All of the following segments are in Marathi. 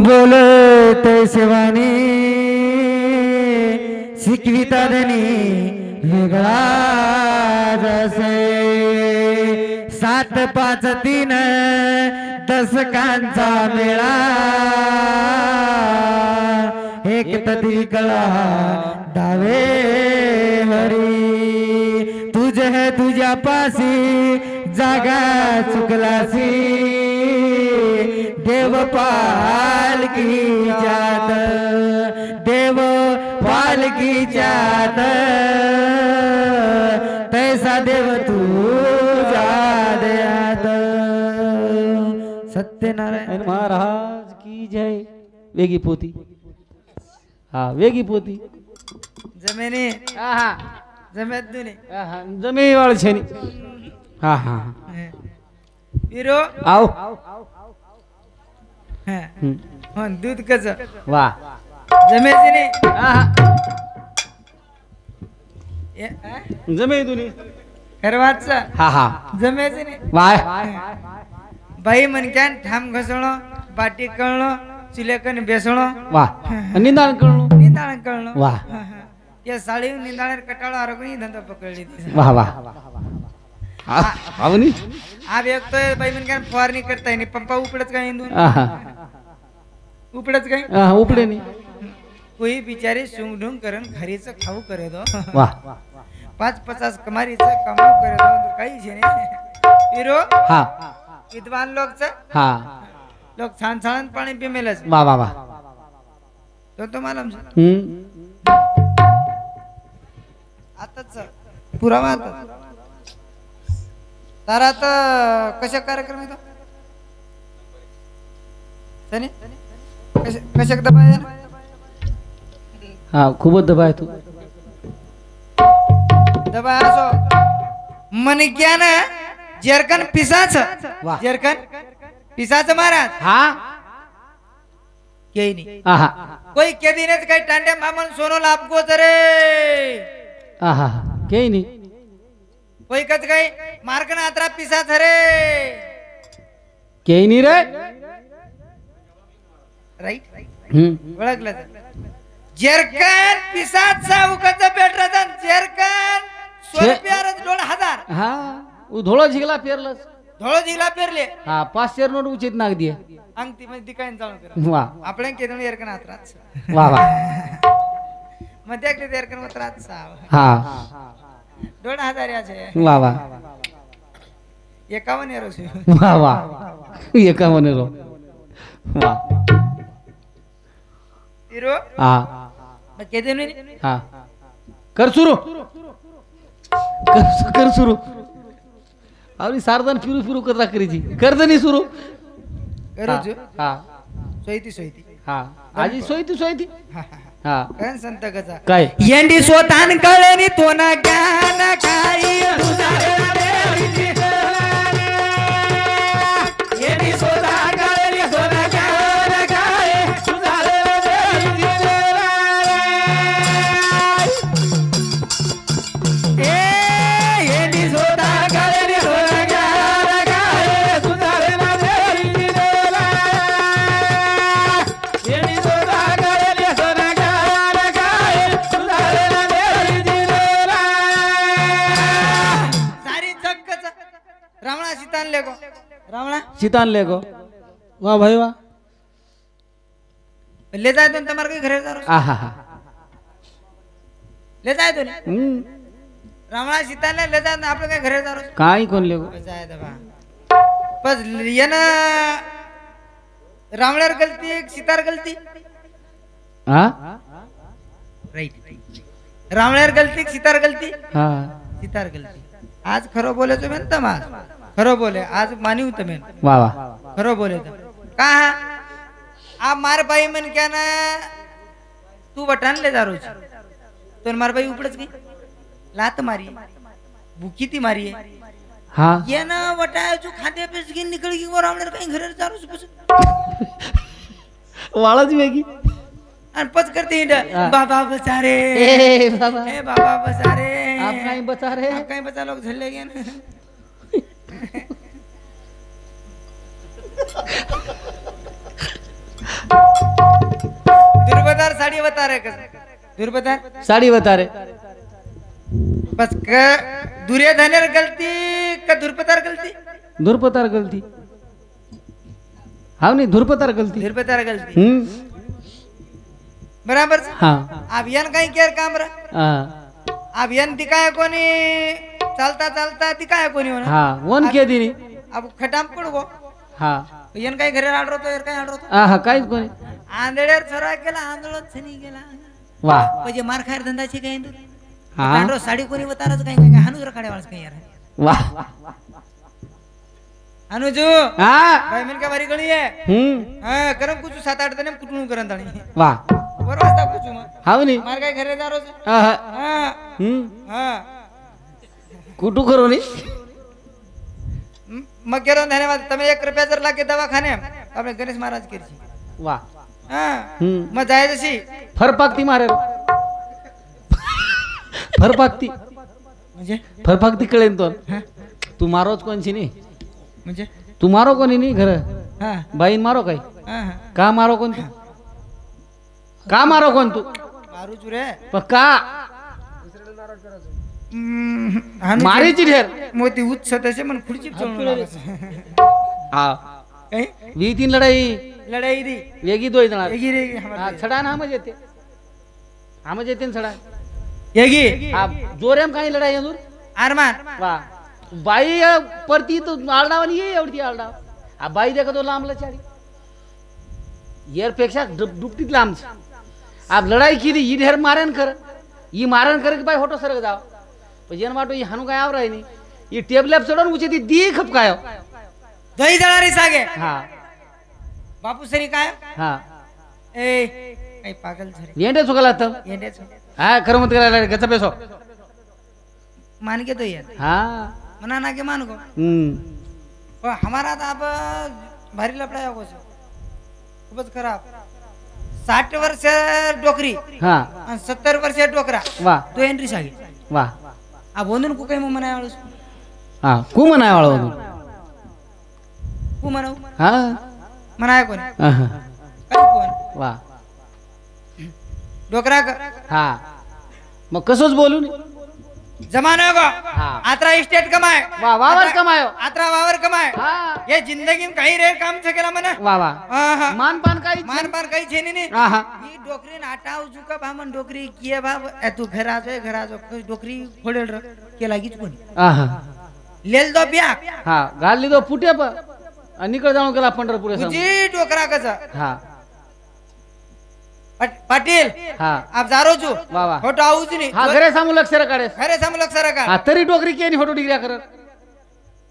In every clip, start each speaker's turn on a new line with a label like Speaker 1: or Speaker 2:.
Speaker 1: बोलत शिवानी शिकविता धनी वेगळा जसे 7 5 3 दशकांचा मेळा एक तरी कळा डावे हरी तुझे है तुझ्या पासी जागा चुकलासी देव पालकी जात देव पालकी जात तैसा देव तुझ्या देहात सत्यनारायण
Speaker 2: महाराज की जय. वेगी पोती. हा वेगी पोती.
Speaker 1: जमेने
Speaker 2: हा
Speaker 1: जमेत दुने
Speaker 2: हा जमे वाळछेनी. हा हा
Speaker 1: विरो
Speaker 2: आओ.
Speaker 1: हा दूध कच
Speaker 2: वा
Speaker 1: जमेचे नाही.
Speaker 2: जमे दुनी
Speaker 1: करवाचा
Speaker 2: हा हा
Speaker 1: जमेचे नाही.
Speaker 2: वाय
Speaker 1: बाई मनक्यान ठाम घसणं बाटी कळणं चुलेकन बेसणं
Speaker 2: वा निंदान कळणं
Speaker 1: निंदाण कळणं
Speaker 2: वा
Speaker 1: या साडी निंदाण कटाळ आरोग्य धंदा पकडली
Speaker 2: वा वा आवनी
Speaker 1: आ व्यक्तोय बाई मनक्यान फवारणी करताय नि पंपा उपडच काय इंदून उपडच काय
Speaker 2: उपडे नी
Speaker 1: कोई बिचारी सुंगढुंग करण खरीच खाऊ करे दो
Speaker 2: वा
Speaker 1: 5-50 कमारीचं कमाऊ करे दो काही छे नाही. हिरो
Speaker 2: हा
Speaker 1: विद्वान लोकचं
Speaker 2: हा
Speaker 1: लोक छान छान पाणी पिमेलच
Speaker 2: वा वा वा
Speaker 1: तो तुम्हाला आताच पुरावा आता तर आता कशा कार्यक्रम येतो त्याने कशा दबाय
Speaker 2: हा खूपच दबाय तू
Speaker 1: दबाय असो मन ज्ञान जरकन पिसाच
Speaker 2: वाह.
Speaker 1: जरकन पिसाच महाराज
Speaker 2: हा
Speaker 1: यही नहीं
Speaker 2: आहा
Speaker 1: कोई के दिन काही टांड्या मामन सोनो लाभ को तरे
Speaker 2: आहा काही नाही
Speaker 1: कोई कच काही मार्कन आत्रा पिसा थरे
Speaker 2: काही नाही रे
Speaker 1: राईट
Speaker 2: हम्म
Speaker 1: ओळखलं जरकन पिसाचा उकच भेटला जरकन 100 रुपयारच 2000
Speaker 2: हा उधोळा झिगला पेरलस
Speaker 1: धोळो जिला पेरले
Speaker 2: हा 500 नोट उचित नाग दिए
Speaker 1: अंगती मध्ये दिकायन चालू कर
Speaker 2: वा
Speaker 1: आपण केदन जरकन आत्राच
Speaker 2: वा वा
Speaker 1: मध्ये जरकन आत्राच
Speaker 2: हा
Speaker 1: 2000 याचे
Speaker 2: वा वा
Speaker 1: 51 एरोस
Speaker 2: वा वा एका मने रो वा
Speaker 1: हिरो
Speaker 2: हा
Speaker 1: मग केदन
Speaker 2: हा कर सुरू कर सुरू आवरी सारदान फिरू फिरू करता करीची कर दनी सुरू
Speaker 1: करू जो
Speaker 2: हा
Speaker 1: सोयती
Speaker 2: हा आजी सोयती हा
Speaker 1: काय संत कचा
Speaker 2: काय
Speaker 1: येंडी स्वतान कळणी तो ना ज्ञान काही येंडी स्वतान कळणी तो ना ज्ञान काही येंडी स्वतान कळणी तो ना ज्ञान काही सुधारे ना देवी देला येंडी स्वतान कळणी तो ना ज्ञान काही सुधारे ना देवी देला सारी जगच रावणा सीतान लेगो रावणा
Speaker 2: सीतान ले गो वाह भाई वाह
Speaker 1: ले जाए तो तुम्हारे के घरे जारो
Speaker 2: आहा हा
Speaker 1: ले जाए तो रावणा सीता ने ले जाए तो आपले के घरे जारो
Speaker 2: काय कोण ले गो
Speaker 1: जाए दबा बस ये ना रावणार गलती सीतार गलती
Speaker 2: हा
Speaker 1: राइट रावणार गलती सीतार गलती
Speaker 2: हा
Speaker 1: सीतार गलती आज खरो बोले तो मैं तमाज खरो बोले आज मानिव तो मैं
Speaker 2: वाह वाह
Speaker 1: खरो बोले तो कहा आप मार भाई मन क्या ना तू वटान ले जा रोज तो मार भाई उपड़च गई लात मारी भूखी थी मारी है
Speaker 2: हा
Speaker 1: ये ना वटाय जो खाते पे से निकल गई वो रावण कहीं घर जा रोज
Speaker 2: वाळच वेगी
Speaker 1: आणि पच करते बाबा बचा रे
Speaker 2: ए बाबा
Speaker 1: ए बाबा बचा रे
Speaker 2: आप कहीं बचा रहे
Speaker 1: आप कहीं बचा लोग झल्ले गए ना साड़ी बता रहे दूर बता
Speaker 2: साड़ी बता रहे
Speaker 1: बस दुर्योधन गलती का धुरपतार गलती
Speaker 2: धुरपतार गलती हाँ नहीं धुरपतार गलती
Speaker 1: धुरपतार गलती बराबर से?
Speaker 2: हाँ
Speaker 1: अभियान काही केअर काम रहा
Speaker 2: हाँ
Speaker 1: अभियान दिखाया कोणी चालता चालता दिखाया कोणी होना
Speaker 2: हाँ वन के दिनी
Speaker 1: अब खटाम पडगो
Speaker 2: हाँ
Speaker 1: यन काही घरी आडरो तो एर काही आडरो तो
Speaker 2: हा काहीच कोणी
Speaker 1: आंधळेर सरा केला आंधळत छनी गेला
Speaker 2: वाह
Speaker 1: म्हणजे मार खायर धंदाची काही इंदू
Speaker 2: हाँ
Speaker 1: आंधळो साडी कोणी वतारच काही काही हानुज रखाडे वाळस काही यार
Speaker 2: वाह
Speaker 1: अनुजू
Speaker 2: हाँ
Speaker 1: भाई मन का बारी गळी है हां करम कुछ 7-8 दिन कुटणू करन ताणी
Speaker 2: वाह
Speaker 1: बरोबर असता कुछ मग
Speaker 2: हाँ नहीं
Speaker 1: मार काही घरी दारोच
Speaker 2: हाँ
Speaker 1: हां हां
Speaker 2: कुटू करो नहीं
Speaker 1: मग केरो धन्यवाद તમે 1 रुपया जर लागे दवाखाने આપણે ગણેશ મહારાજ કરજી
Speaker 2: वाह
Speaker 1: हां मग जाय जशी
Speaker 2: फरपाकती मारे फरपाकती
Speaker 1: म्हणजे
Speaker 2: फरपाकती कळेन तो तू मारोच कोणची नाही
Speaker 1: म्हणजे
Speaker 2: तू मारो कोणी नाही घर
Speaker 1: हां
Speaker 2: बाईन मारो काय
Speaker 1: हां
Speaker 2: का मारो कोण तू का मारो कोण तू
Speaker 1: मारू चुरे
Speaker 2: पण का मारीची ढेर
Speaker 1: मोती उच्च तसे मन खुर्ची चढून
Speaker 2: हा
Speaker 1: काही
Speaker 2: वी तीन लढाई
Speaker 1: लढाई दी
Speaker 2: वेगी दोय जणार
Speaker 1: येगी रे
Speaker 2: हा छडा ना मज येते आमज येते न छडा
Speaker 1: येगी
Speaker 2: हा जोरेम काही लढाई अंदूर
Speaker 1: आरमान
Speaker 2: वा बाई परती तो आलडावानी ये एवढी आलडाव आ बाई देखो तो लांबला चाडी येर पेक्षा दुपटीत लांब आप लढाई केली ही ढेर मारन कर ही मारन कर की बाई होटो सरक जाव पण जेन वाटो ही हानू काय आवराय नी ही टेबलॅप सोडून उचे ती दी खप काय
Speaker 1: दही जळारी सागे
Speaker 2: हा
Speaker 1: बापू सरी काय
Speaker 2: हा
Speaker 1: ए काही पागल झरे
Speaker 2: येंडे चुकला तर
Speaker 1: येंडेच
Speaker 2: हा खरं मत करायला गचा पेसो
Speaker 1: मान के तो यार
Speaker 2: हा
Speaker 1: मना ना के मान को पण हमारा तो अब भारी लपड़ा है कुछ खूपच खराब 60 वर्ष डोकरी
Speaker 2: हा
Speaker 1: आणि 70 वर्ष डोकरा
Speaker 2: वा
Speaker 1: तो एंट्री सागे
Speaker 2: वा
Speaker 1: आ बोंदून को काही मनाय वाळूस
Speaker 2: हा कू म्हणाय वाळो
Speaker 1: को म्हणाव
Speaker 2: हा
Speaker 1: मनाय कोण
Speaker 2: आहा.
Speaker 1: काय कोण
Speaker 2: वा
Speaker 1: डोकरा
Speaker 2: हा मग कसोच बोलू नी
Speaker 1: जमाना को
Speaker 2: हा
Speaker 1: आत्रा स्टेट कमाय
Speaker 2: वा वावर कमायो
Speaker 1: आत्रा वावर कमाय
Speaker 2: हा
Speaker 1: ये जिंदगी में काही रे काम से केला मना
Speaker 2: वा वा
Speaker 1: आहा
Speaker 2: मान पान काही
Speaker 1: मान पार काही छेनी ने
Speaker 2: आहा
Speaker 1: ही डोकरी नाटाव जुका भामन डोकरी किए भाव ए तू घर आ जाओ डोकरी फोडेल र के लागीच कोणी
Speaker 2: आहा
Speaker 1: लेल दो ब्या
Speaker 2: हा घालली तो फुटे पर आणि निकळ जाऊन गेला पंढरपूर
Speaker 1: तुझी डोकरा कसा
Speaker 2: हा
Speaker 1: पाटील
Speaker 2: हा
Speaker 1: आप जारो छु
Speaker 2: वा वा
Speaker 1: फोटो आऊच नी
Speaker 2: हा घरे सामू लक्ष काढे
Speaker 1: खरे समलक सर का
Speaker 2: हा तरी डोकरी केनी फोटो डिग्र्या करत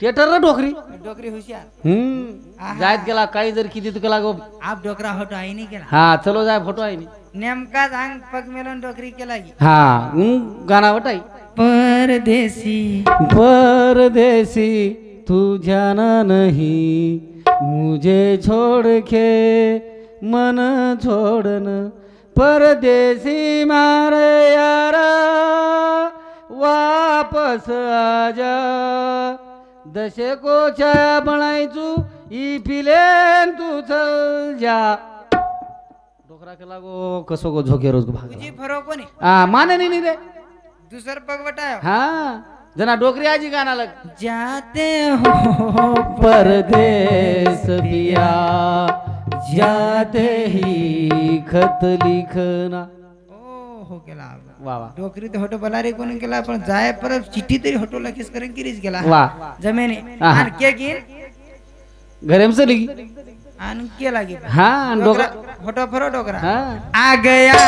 Speaker 2: थिएटर रे डोकरी
Speaker 1: डोकरी हुशियार
Speaker 2: जायत गेला काही जर किती तुका लागो
Speaker 1: आप डोकरा फोटो आई नहीं केला
Speaker 2: हा चलो जाय फोटो आहे नी
Speaker 1: नेमका जांग पग मेलन डोकरी केला की
Speaker 2: हा गाना वटाई
Speaker 1: परदेसी
Speaker 2: परदेसी तू जाना नहीं मुझे छोड़ के मन छोड़न परदेसी मारे यारा वापस आजा दशे को छाया बनायचू ई फिलेन तू चल जा डोकरा के लागो कसो को झोके रोज को भाग
Speaker 1: तुझी फरक कोणी
Speaker 2: माने नहीं रे
Speaker 1: दुसर पग वटायो
Speaker 2: हाँ जना डोकरी आजी गाना लग
Speaker 1: जाते हो
Speaker 2: परदेस पिया जाते ही खत लिखना
Speaker 1: ओ हो केला
Speaker 2: वा वा
Speaker 1: डोकरी तो होटो बलारी कोणी केला पण जाय पर चिठ्ठी तरी होटो लकीस करेन किरीच गेला
Speaker 2: वा
Speaker 1: जमेने
Speaker 2: आहा.
Speaker 1: आणि के की
Speaker 2: घरे में चली
Speaker 1: आणि के लागी
Speaker 2: हाँ डोकरा
Speaker 1: होटो फरो डोकरा
Speaker 2: हाँ
Speaker 1: आ गया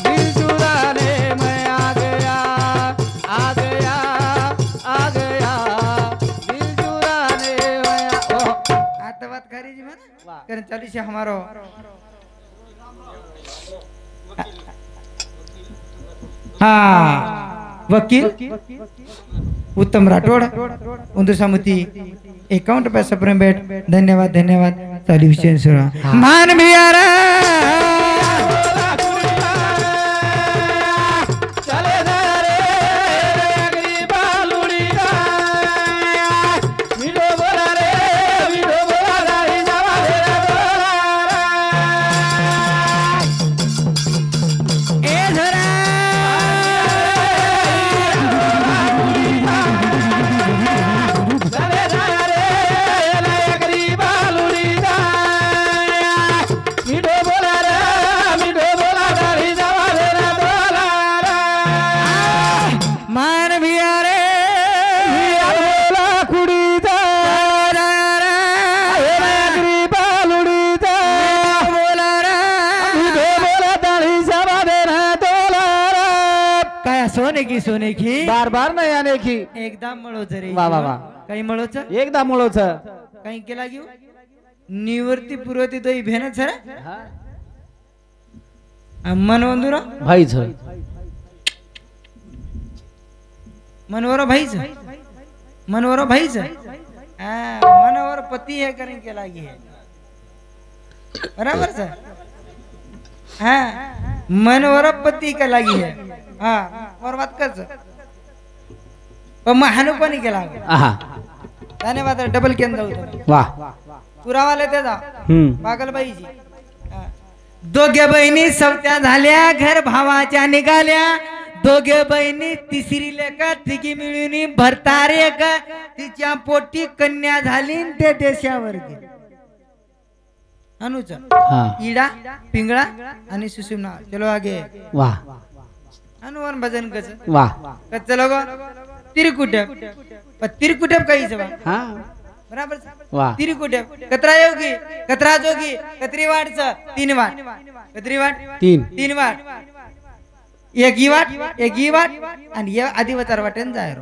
Speaker 2: दिल चुराने मैं आ गया दिल चुराने मैं
Speaker 1: आता बात करी जी मैं
Speaker 2: वाह.
Speaker 1: करन चाली से हमारो हाँ वकील उत्तम राठोड उंदू समिति अकाउंट पैसा प्रेमेट धन्यवाद धन्यवाद चाली विषय सुरा मान भी आ रहा की सोने की
Speaker 2: बार बार नाही आने की
Speaker 1: एकदा मळोच रे
Speaker 2: वा वा वा
Speaker 1: काही मळोच
Speaker 2: एकदा मुळोच
Speaker 1: काही केला घेऊ निवृत्ती पूर्वती तो भेनच रे मनवंदुरा
Speaker 2: भाईच
Speaker 1: मनवर भाईच मनवर भाईच मनवर पती है करें केला गी है बराबर सर हाँ मनवर पती का लागी है हाँ और बात कर सर पण महानु कोणी केला धन्यवाद डबल केंद्र होतं
Speaker 2: वाह
Speaker 1: पुरावा लेते जा पागलबाईजी दोघे बहिणी सवत्या झाल्या घर भावाच्या निघाल्या दोघे बहिणी तिसरी लेका तिघी मिळून भरतारे का तिच्या पोटी कन्या झाली ते देशावर गेली अनुच इडा पिंगळा आणि सुषुम्ना चलो आगे
Speaker 2: वाह
Speaker 1: अनुवन भजन कच
Speaker 2: वाह
Speaker 1: कच लोग तिरकुटप तिरकुटप काही
Speaker 2: हाँ
Speaker 1: बराबर
Speaker 2: वाह
Speaker 1: तिरकुटप कतरा योगी कतरा जोगी कतरी वाटच तीन वाट कतरी वाट तीन वाट एक ही वाट आणि आदिवचार वाटेन जाय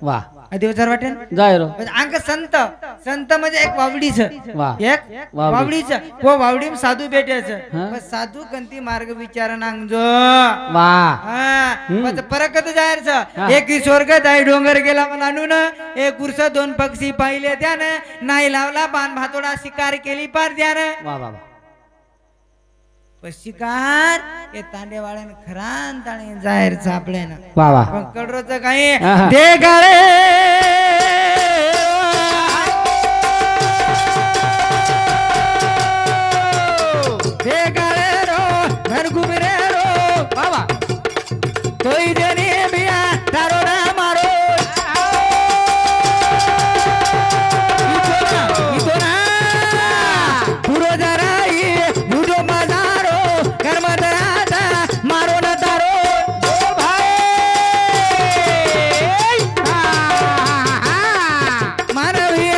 Speaker 2: वाह
Speaker 1: आदिवचार वाटेन
Speaker 2: जाय रो
Speaker 1: अंक संत संत म्हणजे एक वावडीच
Speaker 2: वाह
Speaker 1: एक वावडीच वो वावडी साधू भेटायचं साधू कंती मार्ग विचार नांगजो
Speaker 2: वाह
Speaker 1: परकत जायचं एक स्वर्ग जाय डोंगर गेला मला आणून एक उर्स दोन पक्षी पाहिले त्यानं नाही लावला बाण भातोडा शिकार केली पार त्यानं
Speaker 2: वाह वाह
Speaker 1: शिकार हे तांडेवाड्यान खरान ताणे जाहीर सापडे ना
Speaker 2: वाह वाह
Speaker 1: पण कडरोच काही दे गाळे दे गाळे रो घर घुमरे रो बाबा तोय जनी बिया तारो ना मारो इतो ना पुरो जराई बुडो मजारो कर्मदराता मारो ना तारो भाई मानवी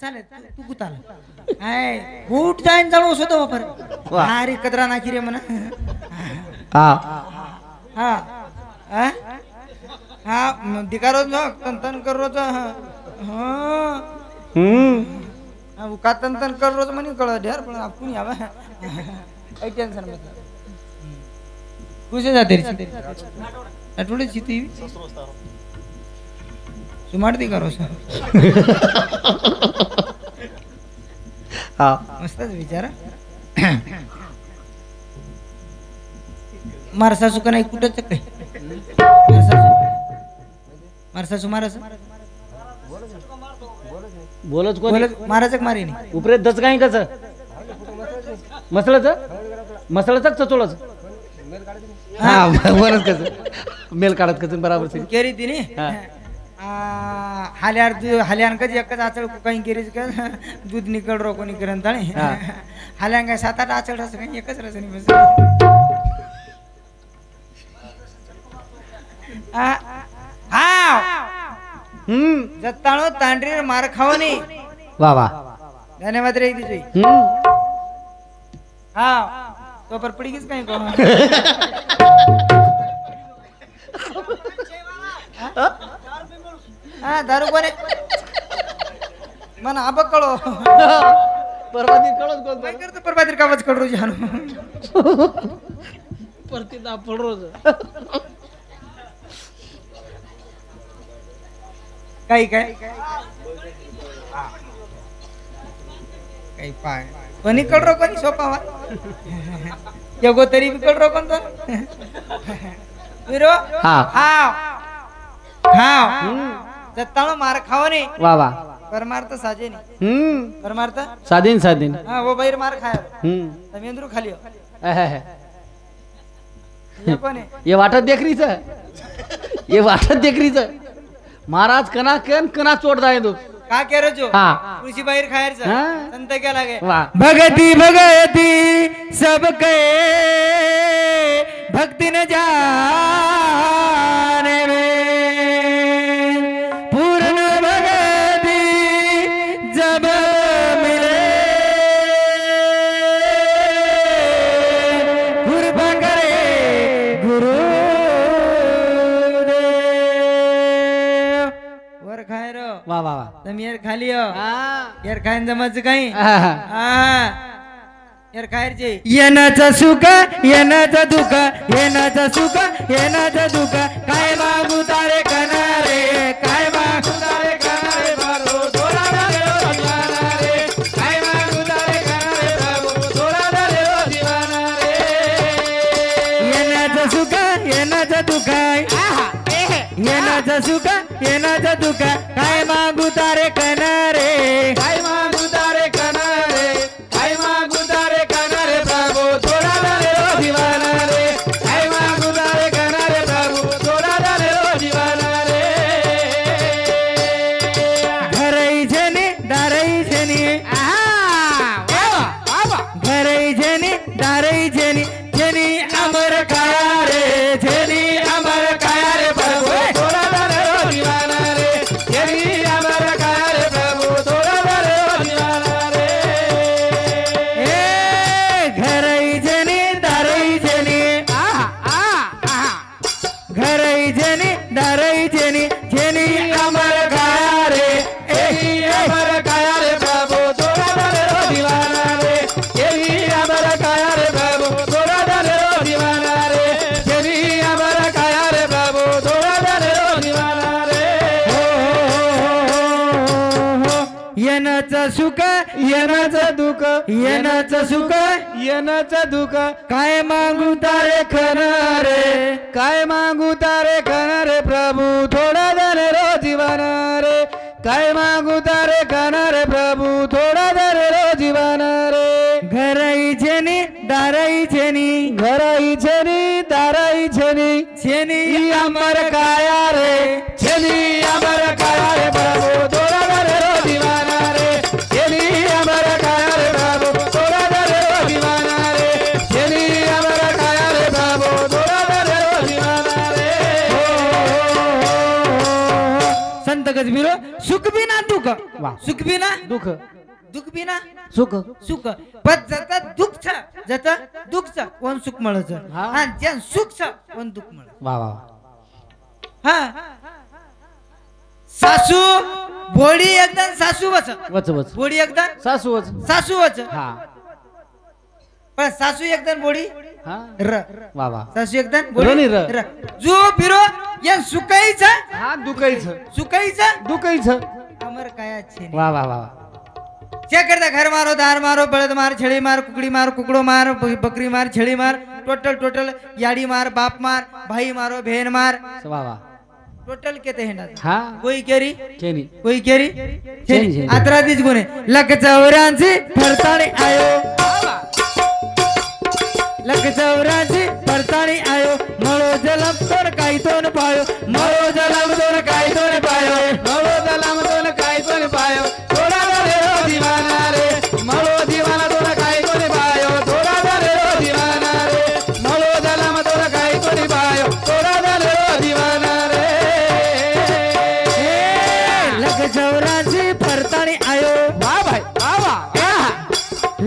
Speaker 1: चालेल तू कुताल हाय फूट जाईन जाणू होतो वापर अरे कदरा नाकी रे म्हणा
Speaker 2: हा
Speaker 1: हा हा दिकारो न तन कर रोज का तन कर रोज म्हणे कळ ढेर पण आपण यावा काही टेन्शन मध्ये कुठे जाते आठवडे चिती सुमारती करो मस्तच विचार मारसासू का नाही कुठंच काही मारसासू मारस
Speaker 2: बोलच कोण
Speaker 1: महाराज मारे नाही
Speaker 2: उपरे दच काही कस मसळच चचोळच हा बरंच कस मेल काढत कस बराबर
Speaker 1: केरी तिने हाल्यार कधी एकच आचळ काही केरीच का दूध निकड रो कोणी करन ताणे हाल्यां काय 7-8 आचळ रस काही एकच रस नाही बस जत्ताळो तांडरी मार खाव नाही
Speaker 2: वा वा
Speaker 1: धन्यवाद रे दिजोई हा तो पर पडी किस काही को हा दारू कोणे मन आब कळो
Speaker 2: परवादी कळत कोण
Speaker 1: काय करतो परवादी कामच करू जानो
Speaker 2: परती दापड रोज
Speaker 1: काही काय काही पाय कोणी कळरो कोणी सोपावा जगो तरी बी कळरो कोण तो विरो
Speaker 2: हा
Speaker 1: खाव खाव जत्ताळो मार खाओ नहीं
Speaker 2: वाह वाह
Speaker 1: परमार्थ साजे नहीं परमार्थ
Speaker 2: साधीन साधीन
Speaker 1: हाँ वो बैर मार खाया तमेंद्रू खाली हो ये कोण है
Speaker 2: ये वाटत देख रही था ये वाटत देख रही था महाराज कना केन कना चोट जाए तो
Speaker 1: का कह रहे जो
Speaker 2: हाँ
Speaker 1: कृषि बाहेर खायर
Speaker 2: हाँ।
Speaker 1: संत क्या लागे
Speaker 2: वाह
Speaker 1: भगती भगती सब के भक्ति न जाने में पूर्ण भगती जब मिले कृपा करे गुरुदेव वर खाय रो
Speaker 2: वाह वाह वाह
Speaker 1: તમે યાર ખાલી હો
Speaker 2: हाँ
Speaker 1: યાર ખાઈને જમત કઈ
Speaker 2: हाँ।
Speaker 1: હા યાર ખાયર છે येनाचं सुख येनाचं दुःख येनाचं सुख येनाचं दुःख काय मागू तारे कनारे काय मागू तारे कनारे बारो थोडा रे ओ दीवाना रे काय मागू तारे कनारे बारो थोडा रे ओ दीवाना रे येनाचं सुख येनाचं दुःख येनाचं सुख येनाचं दुःख काय मागू तारे कनारे काय मागू तारे कनारे काय मागू तारे कनारे प्रभु थोडा रे ओ दीवाना रे काय मागू तारे कनारे प्रभु थोडा रे ओ दीवाना रे घरई जनी दारई जनी घरई जनी दारई जनी जनी अमर काया रे जनी अमर काया रे प्रभु थोडा रे ओ दीवाना रे जनी अमर काया रे प्रभु थोडा रे ओ दीवाना रे ए घरई जनी दारई जनी घरई जनी दारई जनी जनी अमर काया रे एही अमर काया रे प्रभु थोडा रे ओ दीवाना रे एही अमर काया रे प्रभु थोडा रे ओ दीवाना रे जनी अमर काया रे प्रभु थोडा रे ओ दीवाना रे येनाचं सुख येनाचं दुःख येनाचं सुख येनाचं दुःख काय मागू तारे खनारे काय मागू तारे खनारे प्रभु थोडा रे रो जीवाना रे काय मागू तारे खनारे प्रभु थोडा रे रो जीवाना रे घरई छेनी दारई छेनी घरई छेनी दारई छेनी छेनी अमर काया रे छेनी अमर काया रे प्रभु थोडा रे रो दीवाना रे छेनी अमर काया रे प्रभु थोडा रे रो दीवाना रे छेनी अमर काया रे प्रभु थोडा रे रो दीवाना रे संत गजबीरो सुख बिना दुःख
Speaker 2: वाह।
Speaker 1: सुख बिना
Speaker 2: दुःख
Speaker 1: दुःख बिना
Speaker 2: सुख
Speaker 1: सुख पण जत दुःख छ जत दुःख छ कोण सुख મળે
Speaker 2: हा।
Speaker 1: आणि ज्या सुख छ कोण दुःख મળે
Speaker 2: वाह वाह
Speaker 1: हा सासू भोडी एकदम सासू वच
Speaker 2: वच वच
Speaker 1: भोडी एकदम
Speaker 2: सासू वच
Speaker 1: सासू वच
Speaker 2: हाँ
Speaker 1: पण सासू एकदम भोडी
Speaker 2: हाँ
Speaker 1: र
Speaker 2: वाह वाह
Speaker 1: सासू एकदम
Speaker 2: र
Speaker 1: भोडी
Speaker 2: नि र।
Speaker 1: र जो फिरो या सुकाईच
Speaker 2: हाँ दुखाई छ
Speaker 1: सुकाईच
Speaker 2: दुखाई छ
Speaker 1: अमर काया छे
Speaker 2: वाह वाह वाह
Speaker 1: क्या करता घर मारो दार मारो बळद मार छेड़ी मार कुकड़ी मार कुकड़ो मार बकरी मार छेड़ी मार टोटल टोटल याड़ी मार बाप मार भाई मारो बहन मार
Speaker 2: वाह वाह
Speaker 1: टोटल केते हेंडा
Speaker 2: हाँ
Speaker 1: कोई केरी
Speaker 2: केनी
Speaker 1: कोई केरी
Speaker 2: छेनी, छेनी।
Speaker 1: आत्रा दिस गुणे लख चौरांची फरताणी आयो लख चौरांची फरताणी आयो मळो जलम तोन काही तोन पायो मळो जलम तोन काही तोन पायो मळो जलम तोन काही तोन पायो थोडा रे ओ दीवाना रे मळो दीवाना तोन काही तोन पायो थोडा रे ओ दीवाना रे मळो जलम तोन काही तोन पायो थोडा रे ओ दीवाना रे लग चौरांची फरताणी आयो वाह भाई वाह वाह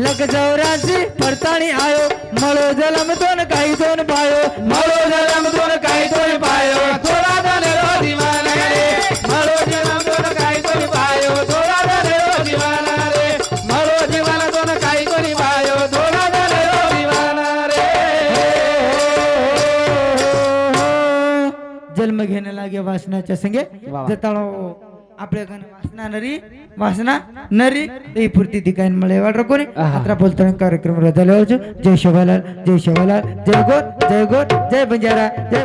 Speaker 1: लग चौरांची फरताणी आयो मळो जलम तोन काही तोन पायो मळो जलम तोन काही तोन पायो थोडा रे ओ दीवाना रे मळो जलम तोन काही तोन पायो थोडा रे ओ दीवाना रे मळो जीवाना तोन काही तोन पायो थोडा रे ओ दीवाना रे जन्म घेणे लागे वासनाच्या संगे
Speaker 2: वा.
Speaker 1: जताळो आपल्या घन वासना नरी वासना नरी ते पूर्ती ठिकाणी मला वाट कोणी आता बोलताना कार्यक्रम रद्द जय शोभालाल जय शोभालाल जय गोर जय बंजारा जय